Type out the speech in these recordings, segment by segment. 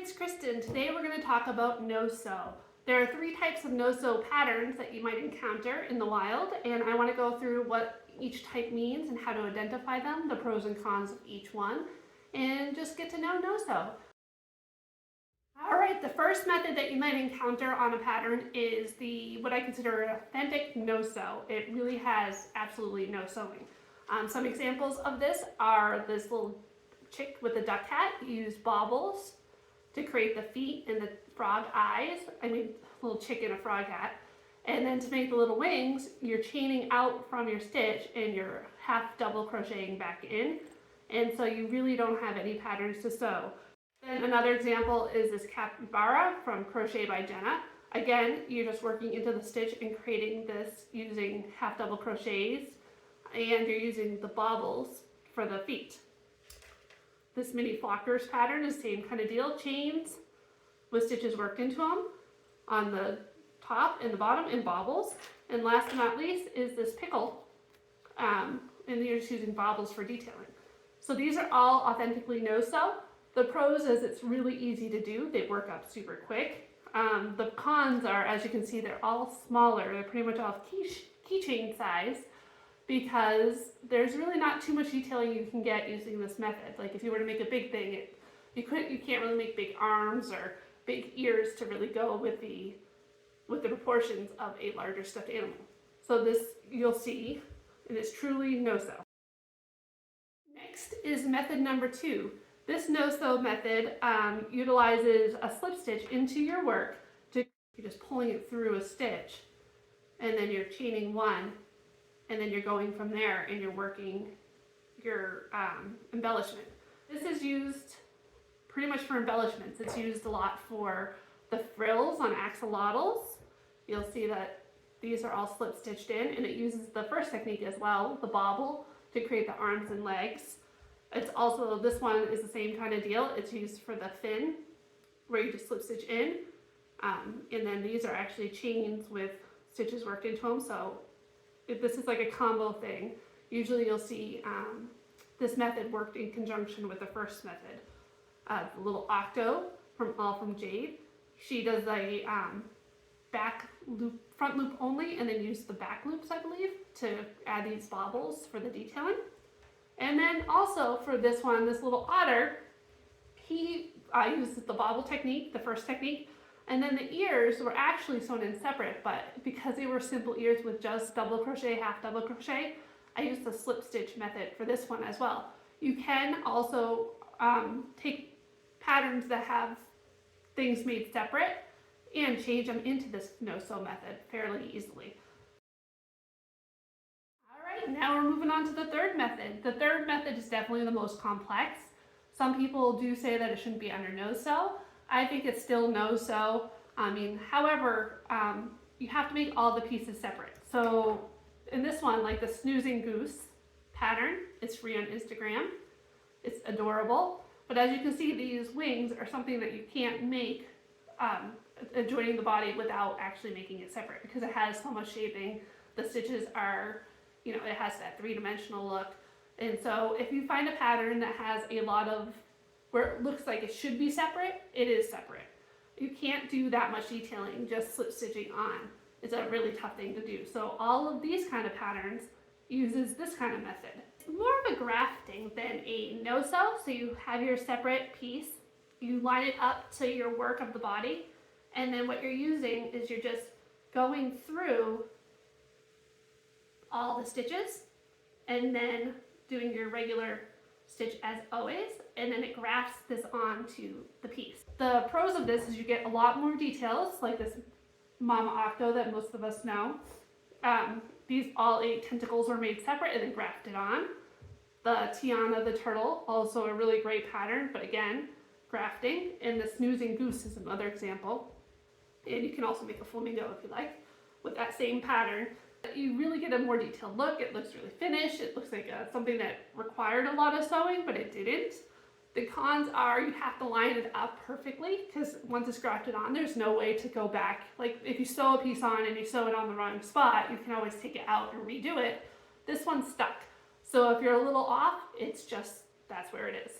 It's Kristen. Today we're going to talk about no-sew. There are three types of no-sew patterns that you might encounter in the wild, and I want to go through what each type means and how to identify them, the pros and cons of each one, and just get to know no-sew. Alright, the first method that you might encounter on a pattern is what I consider an authentic no-sew. It really has absolutely no sewing. Some examples of this are this little chick with the duck hat. You use baubles to create the feet and the frog eyes. Little chick in a frog hat. And then to make the little wings, you're chaining out from your stitch and you're half double crocheting back in. And so you really don't have any patterns to sew. Then another example is this capybara from Crochet by Jenna. Again, you're just working into the stitch and creating this using half double crochets, and you're using the baubles for the feet. This mini flockers pattern is the same kind of deal, chains with stitches worked into them on the top and the bottom and baubles. And last but not least is this pickle, and you're just using baubles for detailing. So these are all authentically no-sew. The pros is it's really easy to do. They work up super quick. The cons are, as you can see, they're all smaller. They're pretty much all keychain size because there's really not too much detailing you can get using this method. Like if you were to make a big thing, you can't really make big arms or big ears to really go with the proportions of a larger stuffed animal. So this, you'll see, it is truly no-sew. Next is method number 2. This no-sew method utilizes a slip stitch into your work. You're just pulling it through a stitch, and then you're chaining one, and then you're going from there and you're working your embellishment. This is used pretty much for embellishments. It's used a lot for the frills on axolotls. You'll see that these are all slip stitched in, and it uses the first technique as well, the bobble, to create the arms and legs. It's also, this one is the same kind of deal. It's used for the fin, where you just slip stitch in. And then these are actually chains with stitches worked into them. So this is like a combo thing. Usually you'll see this method worked in conjunction with the first method. The little Octo from All From Jade. She does a back loop, front loop only, and then use the back loops, I believe, to add these baubles for the detailing. And then also for this one, this little otter, he uses the bobble technique, the first technique, and then the ears were actually sewn in separate, but because they were simple ears with just double crochet, half double crochet, I used the slip stitch method for this one as well. You can also take patterns that have things made separate and change them into this no-sew method fairly easily. Now we're moving on to the third method. The third method is definitely the most complex. Some people do say that it shouldn't be under no-sew. I think it's still no-sew. However, you have to make all the pieces separate. So in this one, like the snoozing goose pattern, it's free on Instagram. It's adorable. But as you can see, these wings are something that you can't make adjoining the body without actually making it separate because it has so much shaping. The stitches are, it has that three-dimensional look. And so if you find a pattern that has a lot of, where it looks like it should be separate, it is separate. You can't do that much detailing just slip stitching on. It's a really tough thing to do. So all of these kind of patterns uses this kind of method. It's more of a grafting than a no-sew. So you have your separate piece, you line it up to your work of the body, and then what you're using is you're just going through all the stitches and then doing your regular stitch as always, and then it grafts this onto the piece. The pros of this is you get a lot more details, like this Mama Octo that most of us know. These all 8 tentacles were made separate and then grafted on. The Tiana the turtle, also a really great pattern, but again, grafting. And the snoozing goose is another example. And you can also make a flamingo if you like with that same pattern. You really get a more detailed look. It looks really finished. It looks like something that required a lot of sewing, but it didn't. The cons are you have to line it up perfectly because once it's grafted on, there's no way to go back. Like if you sew a piece on and you sew it on the wrong spot, you can always take it out and redo it. This one's stuck. So if you're a little off, it's just, that's where it is.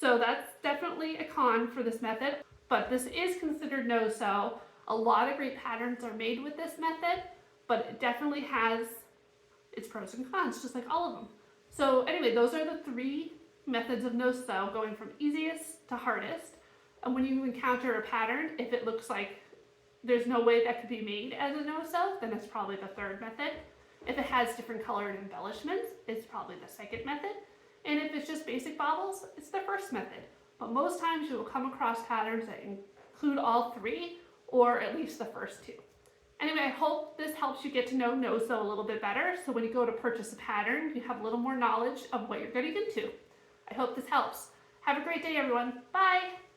So that's definitely a con for this method. but this is considered no-sew. A lot of great patterns are made with this method, but it definitely has its pros and cons, just like all of them. So anyway, those are the 3 methods of no-sew, going from easiest to hardest. And when you encounter a pattern, if it looks like there's no way that could be made as a no-sew, then it's probably the 3rd method. If it has different colored embellishments, it's probably the 2nd method. And if it's just basic bobbles, it's the 1st method. But most times you will come across patterns that include all 3, or at least the first 2. Anyway, I hope this helps you get to know no-sew a little bit better, so when you go to purchase a pattern, you have a little more knowledge of what you're getting into. I hope this helps. Have a great day, everyone. Bye!